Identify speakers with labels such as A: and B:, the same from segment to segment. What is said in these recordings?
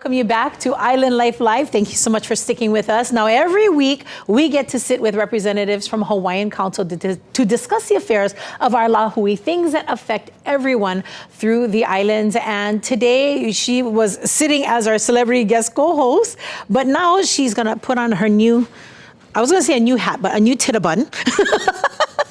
A: welcome you back to Island Life Live. Thank you so much for sticking with us. Now, every week, we get to sit with representatives from Hawaiian Council to discuss the affairs of our lahui, things that affect everyone through the islands. And today, she was sitting as our celebrity guest co-host, but now she's going to put on her new, I was going to say a new hat, but a new tita bun.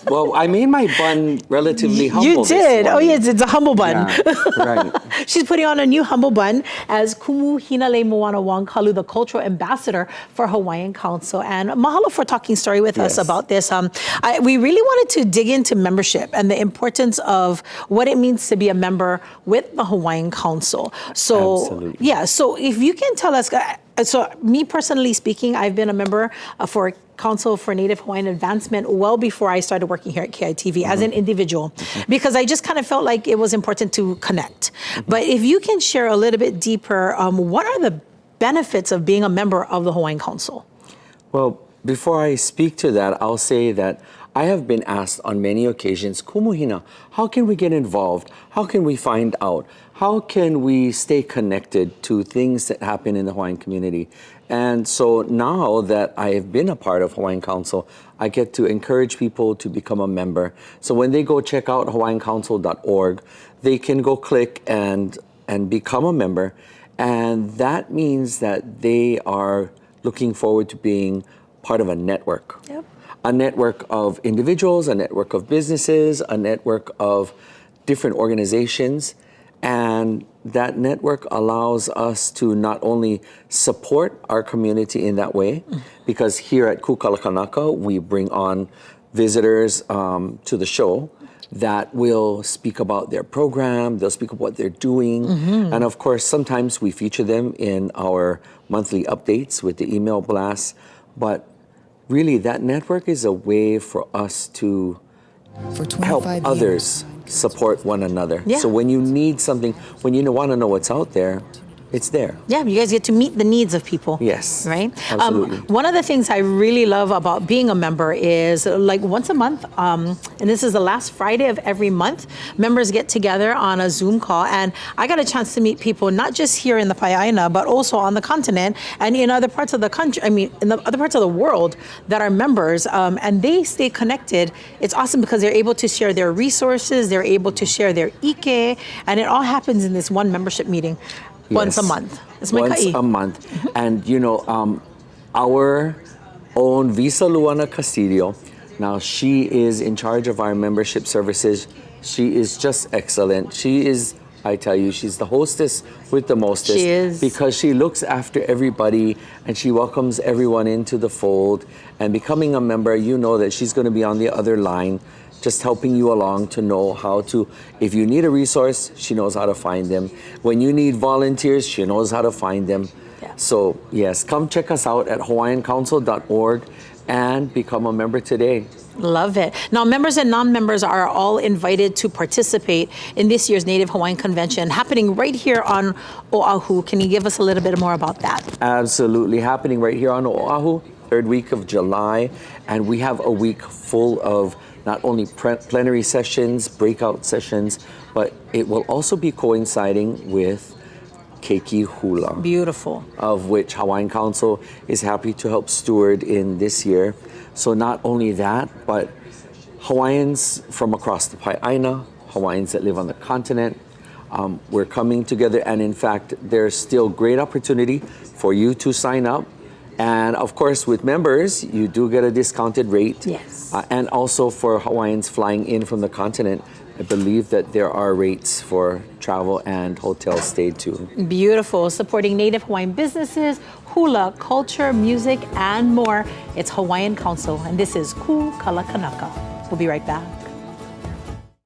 B: Well, I made my bun relatively humble.
A: You did. Oh, yes, it's a humble bun.
B: Yeah, right.
A: She's putting on a new humble bun as Kumu, Hina Moana Wangkalu, the cultural ambassador for Hawaiian Council. And mahalo for talking story with us about this. We really wanted to dig into membership and the importance of what it means to be a member with the Hawaiian Council. So,
B: absolutely.
A: Yeah, so if you can tell us, so me personally speaking, I've been a member for Council for Native Hawaiian Advancement well before I started working here at KITV as an individual, because I just kind of felt like it was important to connect. But if you can share a little bit deeper, what are the benefits of being a member of the Hawaiian Council?
B: Well, before I speak to that, I'll say that I have been asked on many occasions, Kumu Hina, how can we get involved? How can we find out? How can we stay connected to things that happen in the Hawaiian community? And so now that I have been a part of Hawaiian Council, I get to encourage people to become a member. So when they go check out hawaiiancouncil.org, they can go click and become a member. And that means that they are looking forward to being part of a network.
A: Yep.
B: A network of individuals, a network of businesses, a network of different organizations. And that network allows us to not only support our community in that way, because here at Kukalakanaka, we bring on visitors to the show that will speak about their program, they'll speak about what they're doing. And of course, sometimes we feature them in our monthly updates with the email blasts. But really, that network is a way for us to help others support one another.
A: Yeah.
B: So when you need something, when you want to know what's out there, it's there.
A: Yeah, you guys get to meet the needs of people.
B: Yes,
A: right?
B: absolutely.
A: One of the things I really love about being a member is like once a month, and this is the last Friday of every month, members get together on a Zoom call, and I got a chance to meet people not just here in the Pai'aina, but also on the continent and in other parts of the country, in the other parts of the world that are members, and they stay connected. It's awesome because they're able to share their resources, they're able to share their ike, and it all happens in this one membership meeting. Once a month.
B: Once a month. And you know, our own Visa Luana Castillo, now she is in charge of our membership services. She is just excellent. She is, I tell you, she's the hostess with the mostest.
A: She is.
B: Because she looks after everybody and she welcomes everyone into the fold. And becoming a member, you know that she's going to be on the other line, just helping you along to know how to, if you need a resource, she knows how to find them. When you need volunteers, she knows how to find them.
A: Yeah.
B: So yes, come check us out at hawaiiancouncil.org and become a member today.
A: Love it. Now, members and non-members are all invited to participate in this year's Native Hawaiian Convention happening right here on Oahu. Can you give us a little bit more about that?
B: Absolutely. Happening right here on Oahu, third week of July. And we have a week full of not only plenary sessions, breakout sessions, but it will also be coinciding with Keiki Hula.
A: Beautiful.
B: Of which Hawaiian Council is happy to help steward in this year. So not only that, but Hawaiians from across the Pai'aina, Hawaiians that live on the continent, we're coming together. And in fact, there's still great opportunity for you to sign up. And of course, with members, you do get a discounted rate.
A: Yes.
B: And also for Hawaiians flying in from the continent, I believe that there are rates for travel and hotel stay too.
A: Beautiful. Supporting Native Hawaiian businesses, hula, culture, music, and more. It's Hawaiian Council, and this is Kukalakanaka. We'll be right back.